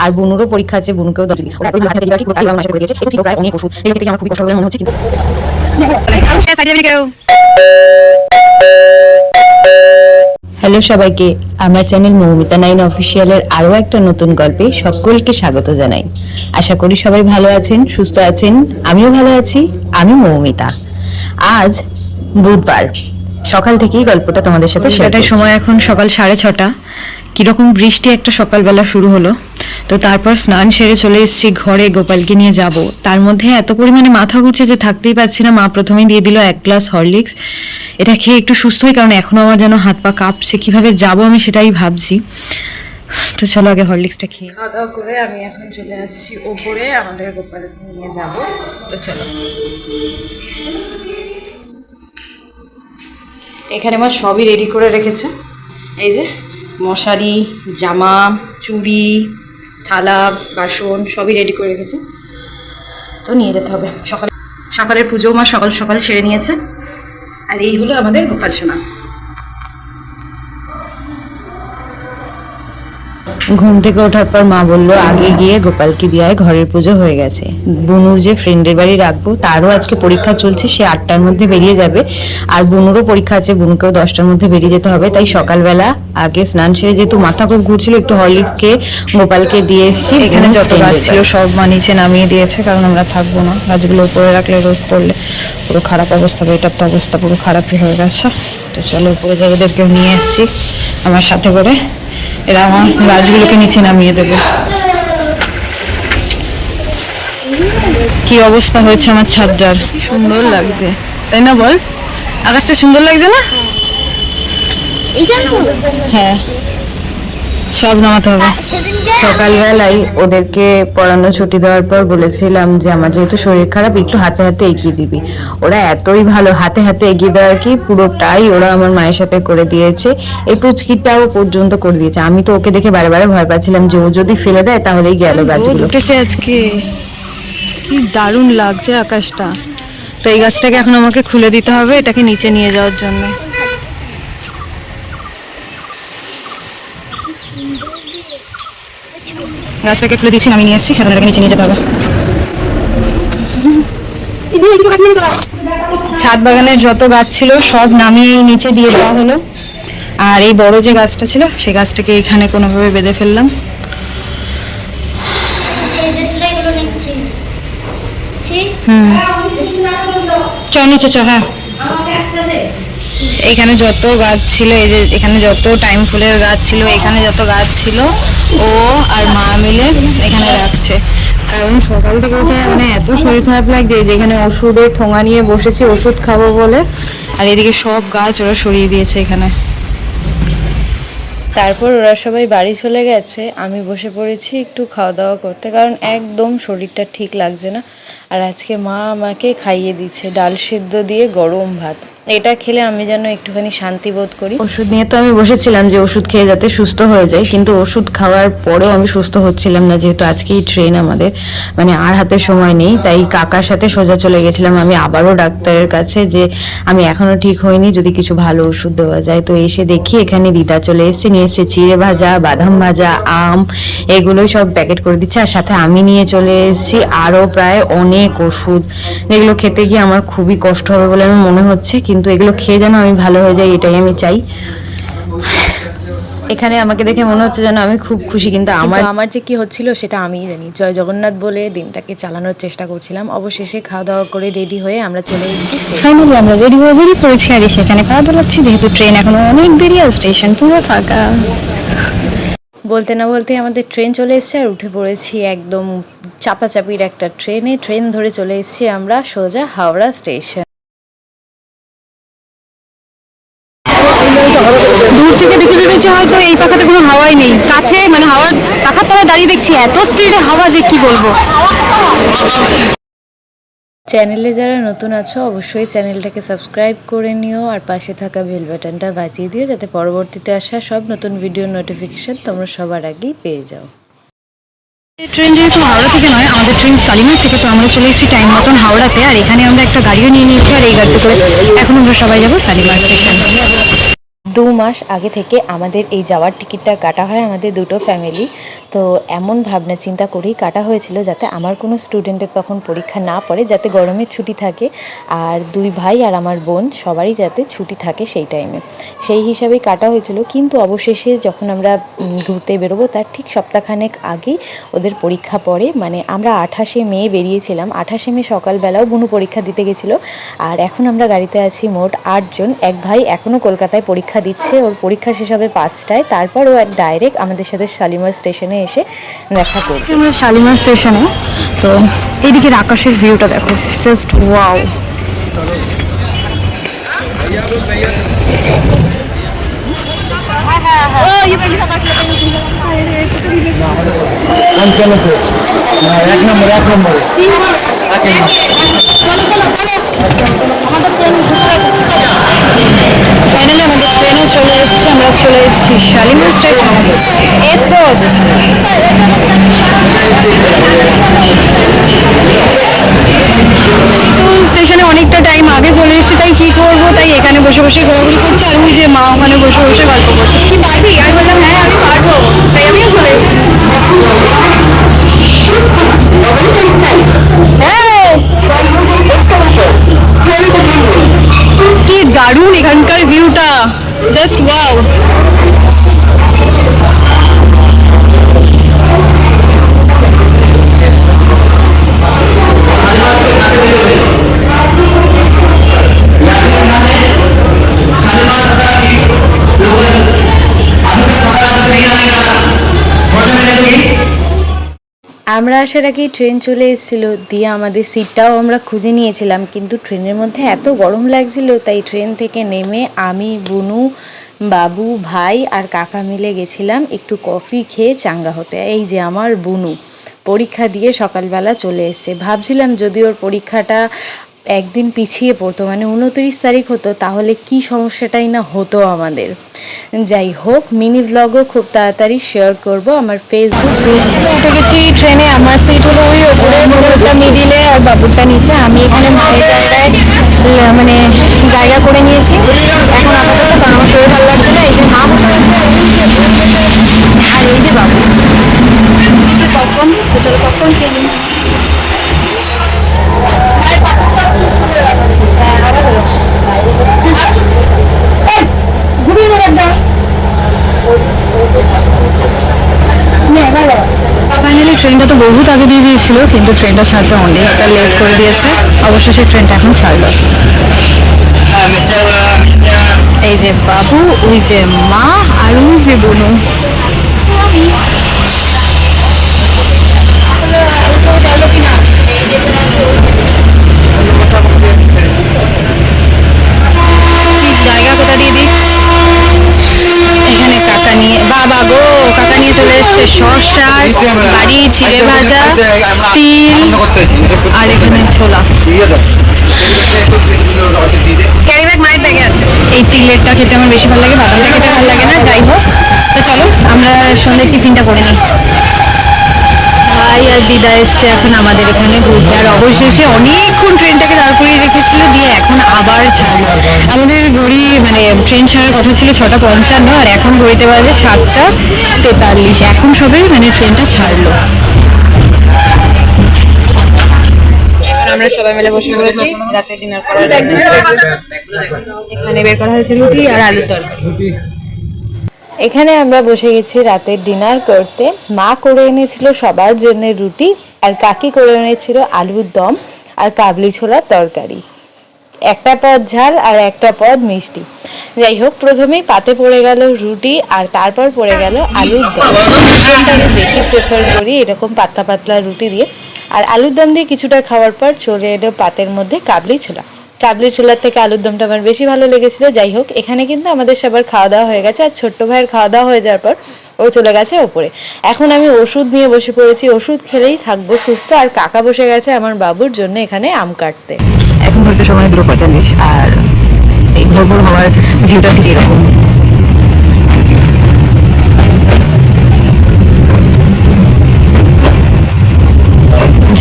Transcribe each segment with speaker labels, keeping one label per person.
Speaker 1: আর বুনুরও পরীক্ষা আছে, বুনুকেও প্রায় অনেক ওষুধ এগুলো থেকে আমার খুবই কষ্ট বলে মনে হচ্ছে। হ্যালো সবাইকে, আমার চ্যানেল মৌমিতা 9 অফিসিয়ালের আরো একটা নতুন গল্পে সকলকে স্বাগত জানাই। আশা করি সবাই ভালো আছেন, সুস্থ আছেন। আমিও ভালো আছি। আমি মৌমিতা। আজ বুধবার সকাল থেকেই গল্পটা তোমাদের সাথে শেয়ার করছি। সময় এখন সকাল 6:30। কিরকম বৃষ্টি একটা সকালবেলা শুরু হলো। তো তারপর স্নান সেরে চলে এসেছি ঘরে, গোপালকে নিয়ে যাব। তার মধ্যে এত পরিমাণে মাথা ঘুরছে যে থাকতেই পারছি না। মা প্রথমেই দিয়ে দিল 1 গ্লাস হরলিক্স। এটা খেয়ে একটু সুস্থ হই, কারণ এখনো আমার যেন হাত পা কাঁপছে। কিভাবে যাব আমি সেটাই ভাবছি। তো চলো আগে হরলিক্সটা খেয়ে খাওয়া দাওয়া করে আমি এখন চলে আসছি ওপরে, আমাদের গোপালকে নিয়ে যাব। তো চলো। এখানে আমার সবই রেডি করে রেখেছে। এই যে মশারি, জামা, চুড়ি, থালা, বাসন সবই রেডি করে রেখেছে। তো নিয়ে যেতে হবে। সকালের পুজো মা সকাল সকাল সেরে নিয়েছে। আর এই হলো আমাদের গোপাল সোনা। ঘুম থেকে ওঠার পর মা বলল আগে গিয়ে গোপালকে দিয়ে ঘরের পুজো হয়ে গেছে। বুনুর যে ফ্রেন্ডের বাড়ি রাখবো, তারও আজকে পরীক্ষা চলছে, সে 8টার মধ্যে বেরিয়ে যাবে। আর বুনুরও পরীক্ষা আছে, বুনুকেও 10টার মধ্যে বেরিয়ে যেতে হবে। তাই সকালবেলা আগে স্নান সেরে, যেহেতু মাথা খুব ঘুরছিল, একটু হরলিক্স খেয়ে গোপালকে দিয়ে এসেছি। এখানে যত গাছ ছিল সব মা নিচে নামিয়ে দিয়েছে, কারণ আমরা থাকবো না। গাছগুলো উপরে রাখলে রোদ পড়লে পুরো খারাপ অবস্থা হবে। এটার তো অবস্থা পুরো খারাপই হয়ে গেছে। তো চলো উপরে যাই, এদেরকেও নিয়ে এসেছি আমার সাথে করে। এরা আমার গাছগুলোকে নিচে নামিয়ে দেবে। কি অবস্থা হয়েছে আমার ছাদটার। সুন্দর লাগছে তাই না বল? আকাশটা সুন্দর লাগছে না? হ্যাঁ, সব নামাতে হবে। সকালবেলায় ওদেরকে পড়ানো ছুটি দেওয়ার পর বলেছিলাম যে আমার যেহেতু শরীর খারাপ, একটু হাতে হাতে এগিয়ে দিবি। ওরা এতই ভালো, হাতে হাতে এগিয়ে দেওয়ার কি পুরোটাই ওরা আমার মায়ের সাথে করে দিয়েছে। এই পুচকিটাও পর্যন্ত করে দিয়েছে। আমি তো ওকে দেখে বারে বারে ভয় পাচ্ছিলাম যে ও যদি ফেলে দেয় তাহলেই গেল গাছগুলো। উঠেছে আজকে, কি দারুণ লাগছে আকাশটা। তো এই গাছটাকে এখন আমাকে খুলে দিতে হবে, এটাকে নিচে নিয়ে যাওয়ার জন্য। গাছটাকে খুলে দিচ্ছি, আমি নিয়ে এসেছি, এখন এটাকে নিচে নিয়ে যেতে হবে। ছাদ বাগানের যত গাছ ছিল সব নামিয়ে নিচে দিয়ে দেওয়া হলো। আর এই বড় যে গাছটা ছিল সেই গাছটাকে এখানে কোনোভাবে বেঁধে ফেললাম। চ নিচে চ। হ্যাঁ, এখানে যত গাছ ছিল, এই যে এখানে যত টাইম ফুলের গাছ ছিল, এখানে যত গাছ ছিল, ও আর মা মিলে এখানে রাখছে। কারণ সকাল থেকে উঠে মানে এত শরীর খারাপ লাগছে, যেখানে ওষুধের ঠোঙা নিয়ে বসেছি ওষুধ খাবো বলে, আর এদিকে সব গাছ ওরা সরিয়ে দিয়েছে এখানে। তারপর ওরা সবাই বাড়ি চলে গেছে, আমি বসে পড়েছি একটু খাওয়া দাওয়া করতে, কারণ একদম শরীরটা ঠিক লাগছে না। আর আজকে মা আমাকে খাইয়ে দিচ্ছে ডাল সিদ্ধ দিয়ে গরম ভাত। এটা খেলে আমি যেন একটুখানি শান্তি বোধ করি। ওষুধ নিয়ে তো আমি বসেছিলাম যে ওষুধ খেয়ে যাতে সুস্থ হয়ে যায়, কিন্তু ওষুধ খাওয়ার পরেও আমি সুস্থ হচ্ছিলাম না। যেহেতু আজকেই ট্রেন আমাদের, মানে আর হাতে সময় নেই, তাই কাকার সাথে সোজা চলে গেছিলাম আমি আবারও ডাক্তারের কাছে, যে আমি এখনো ঠিক হইনি, যদি কিছু ভালো ওষুধ দেওয়া যায়। তো এসে দেখি এখানে দিদা চলে এসেছে, নিয়ে এসেছে চিড়ে ভাজা, বাদাম ভাজা, আম, এগুলোই সব প্যাকেট করে দিচ্ছে। আর সাথে আমি নিয়ে চলে এসেছি আরও প্রায় অনেক ওষুধ, যেগুলো খেতে গিয়ে আমার খুবই কষ্ট হবে বলে আমার মনে হচ্ছে, কিন্তু এগুলো খেয়ে যেন আমি ভালো হয়ে যাই এটাই আমি চাই। এখানে আমাকে দেখে মনে হচ্ছে যেন আমি খুব খুশি, কিন্তু আমার যে কি হচ্ছিল সেটা আমিই জানি। জয় জগন্নাথ বলে দিনটাকে চালানোর চেষ্টা করছিলাম। অবশেষে খাওয়া দাওয়া করে রেডি হয়ে আমরা চলে এসেছি। ফাইনালি আমরা রেডি হয়ে বেরিয়ে পড়েছি, আর সেখানে খাওয়া দাওয়া হচ্ছে, যেহেতু ট্রেন এখনো অনেক দেরি, আর স্টেশন পুরো ফাঁকা। বলতে না বলতে আমাদের ট্রেন চলে এসেছে, আর উঠে পড়েছি একদম চাপাচাপির একটা ট্রেনে। ট্রেন ধরে চলে এসেছি আমরা সোজা হাওড়া স্টেশন। দূর থেকে দেখে ভেবেছি হয়তো এই পাখাতে কোনো হাওয়াই নেই, কাছে মানে হাওয়ার পাখার তলায় দাঁড়িয়ে দেখছি এত স্পিডে হাওয়া যে কি বলবো। চ্যানেলে যারা নতুন আছো অবশ্যই চ্যানেলটাকে সাবস্ক্রাইব করে নিও, আর পাশে থাকা বেল বাটনটা বাজিয়ে দিও, যাতে পরবর্তীতে আসা সব নতুন ভিডিওর নোটিফিকেশন তোমরা সবার আগেই পেয়ে যাও। ট্রেন যেহেতু হাওড়া থেকে নয়, আমাদের ট্রেন শালিমার থেকে, তো আমরা চলে এসেছি টাইম মতন হাওড়াতে। আর এখানে আমরা একটা গাড়িও নিয়ে নিয়েছি, আর এই গাড়িতে করে এখন আমরা সবাই যাবো শালিমার স্টেশন। 2 মাস আগে থেকে আমাদের এই যাওয়ার টিকিটটা কাটা হয়, আমাদের দুটো ফ্যামিলি। তো তো এমন ভাবনা চিন্তা করেই কাটা হয়েছিল যাতে আমার কোনো স্টুডেন্টের তখন পরীক্ষা না পড়ে, যাতে গরমের ছুটি থাকে আর 2 ভাই আর আমার বোন সবারই যাতে ছুটি থাকে সেই টাইমে, সেই হিসাবেই কাটা হয়েছিল। কিন্তু অবশেষে যখন আমরা ঘুরতে বেরোবো তার ঠিক সপ্তাহখানেক আগেই ওদের পরীক্ষা পড়ে। মানে আমরা 28শে মে বেরিয়েছিলাম, 28শে মে সকালবেলাও বুনু পরীক্ষা দিতে গেছিলো। আর এখন আমরা গাড়িতে আছি মোট 8 জন। এক ভাই এখনও কলকাতায় পরীক্ষা দিচ্ছে, ওর পরীক্ষা শেষ হবে 5টায়, তারপর ও ডাইরেক্ট আমাদের সাথে শালিমার স্টেশনে এসে দেখা করবে।
Speaker 2: আমরা শালিমার স্টেশনে, তো এইদিকের আকাশের ভিউটা দেখো, জাস্ট ওয়াও।
Speaker 3: এক নম্বর
Speaker 2: ফাইনালি আমাদের ট্রেনও চলে এসেছে, আমরা চলে এসেছি শালিমার স্টেশন। তো স্টেশনে অনেকটা টাইম আগে চলে এসেছি, তাই কি করবো, তাই এখানে বসে বসে ঘোরাঘুরি করছি। আর ওই যে মা ওখানে বসে বসে গল্প করছে। কি পারবি? আমি বললাম হ্যাঁ আমি পারবো, তাই আমিও চলে এসেছি। কি দারুণ এখানকার ভিউটা, জাস্ট ওয়াও।
Speaker 1: আমরা আসার আগেই ট্রেন চলে এসেছিলো, দিয়ে আমাদের সিটটাও আমরা খুঁজে নিয়েছিলাম, কিন্তু ট্রেনের মধ্যে এত গরম লাগছিল তাই ট্রেন থেকে নেমে আমি, বুনু, বাবু, ভাই আর কাকা মিলে গেছিলাম একটু কফি খেয়ে চাঙ্গা হতে। এই যে আমার বুনু পরীক্ষা দিয়ে সকালবেলা চলে এসেছে। ভাবছিলাম যদি ওর পরীক্ষাটা একদিন পিছিয়ে পড়তো, মানে 29 তারিখ হতো, তাহলে কি সমস্যাটাই না হতো আমাদের। যাই হোক, মিনি ব্লগও খুব তাড়াতাড়ি শেয়ার করব আমার ফেসবুক পেজে।
Speaker 2: উঠে গেছি ট্রেনে, আমার সিট হলো ওই ওপরে, বুনুরটা মিডিলে আর বাবুরটা নিচে। আমি এখানে মায়ের জায়গায় মানে জায়গা করে নিয়েছি এখন আপাতত, কারণ আমার শরীর ভালো লাগছে না। এই যে মা বসে আছে আর এই যে বাবু। পপকর্ন, চলো পপকর্ন খেয়ে নিই। ফাইনালি ট্রেনটা তো বহুত আগে দিয়ে দিয়েছিল, কিন্তু ট্রেনটা ছাড়তে অনেকটা লেট করে দিয়েছে। অবশেষে ট্রেনটা এখন ছাড়লো। এই যে বাবু, ওই যে মা আর ওই যে বুনু। জায়গা কোথা দিয়ে দিই, এখানে কাকা নিয়ে, বাবা গো কাকা নিয়ে চলে এসছে শসা, বাড়ি, চিড়ে ভাজা, তিল আর এখানে ছোলা। ক্যারি ব্যাগ মায়ের ব্যাগে আছে। এই তিলেরটা খেতে আমার বেশি ভালো লাগে, বাদামটা খেতে ভালো লাগে না। যাই হোক, তো চলো আমরা সন্ধ্যের টিফিনটা করে নিই। ভাই আর দিদা এসছে এখন আমাদের এখানে ঘুরতে। আর অবশেষে অনেকক্ষণ ট্রেনটাকে দাঁড় করিয়ে রেখেছিল, দিয়ে এখন আবার ছাড়লো। আমাদের ঘড়ি মানে ট্রেন ছাড়ার কথা ছিল 6:55, আর এখন ঘড়িতে বাজে 7:43। এখন সবে মানে ট্রেনটা ছাড়লো। আমরা সবাই মিলে বসে পড়েছি রাতে ডিনার করার জন্য। এখানে বের করা হয়েছে রুটি আর আলুর তরকারি।
Speaker 1: এখানে আমরা বসে গেছি রাতের ডিনার করতে। মা করে এনেছিল সবার জন্য রুটি, আর কাকি করে এনেছিল আলুর দম আর কাবলি ছোলার তরকারি। একটা পদ ঝাল আর একটা পদ মিষ্টি। যাই হোক, প্রথমেই পাতে পড়ে গেল রুটি আর তারপর পড়ে গেল আলুর দম। চিকেনটা আমি বেশি প্রেফার করি এরকম পাতলা পাতলা রুটি দিয়ে। আর আলুর দম দিয়ে কিছুটা খাওয়ার পর চলে এলো পাতের মধ্যে কাবলি ছোলা। কাবলি ছোলার থেকে আলুর দমটা আমার বেশি ভালো লেগেছিল। যাই হোক, এখানে কিন্তু আমাদের সবার খাওয়া দাওয়া হয়ে গেছে, আর ছোট্ট ভাইয়ের খাওয়া দাওয়া হয়ে যাওয়ার পর ও চলে গেছে ওপরে। এখন আমি ওষুধ নিয়ে বসে পড়েছি, ওষুধ খেলেই থাকবো সুস্থ। আর কাকা বসে গেছে আমার বাবুর জন্য এখানে আম কাটতে।
Speaker 2: এখন হয়তো সময় 2:45, আর এই ভোর ভোর হওয়ার ভিউটা ঠিক এরকম।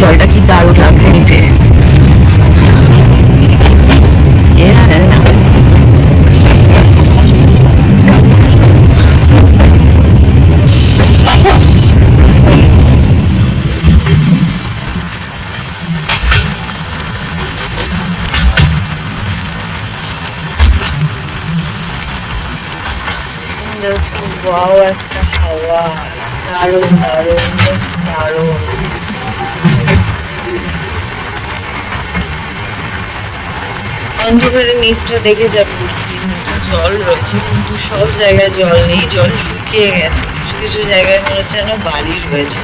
Speaker 2: জলটা কি দারুণ লাগছে নিচে।
Speaker 1: ওয়াও একটা হাওয়া, দারুণ দারুণ জাস্ট দারুণ। অন্ধকারের নিচটা দেখে যা বলছি, নিচে জল রয়েছে কিন্তু সব জায়গায় জল নেই, জল শুকিয়ে গেছে, কিছু কিছু জায়গায় মনে হচ্ছে যেন বালি রয়েছে।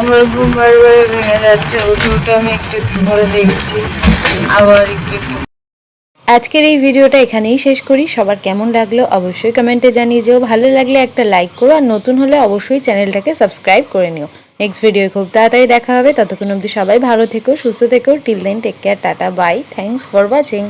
Speaker 1: আমার ঘুম বারে ভেঙে যাচ্ছে, উঠে উঠে আমি একটু একটু করে দেখছি, আবার একটু একটু। আজকের এই ভিডিওটা এখানেই শেষ করি। সবার কেমন লাগলো অবশ্যই কমেন্টে জানিয়ে যেও, ভালো লাগলে একটা লাইক করো, আর নতুন হলে অবশ্যই চ্যানেলটাকে সাবস্ক্রাইব করে নিও। নেক্সট ভিডিও খুব তাড়াতাড়ি দেখা হবে, ততক্ষণ অবধি সবাই ভালো থেকো, সুস্থ থেকো। Till then take care, tata, bye, thanks for watching.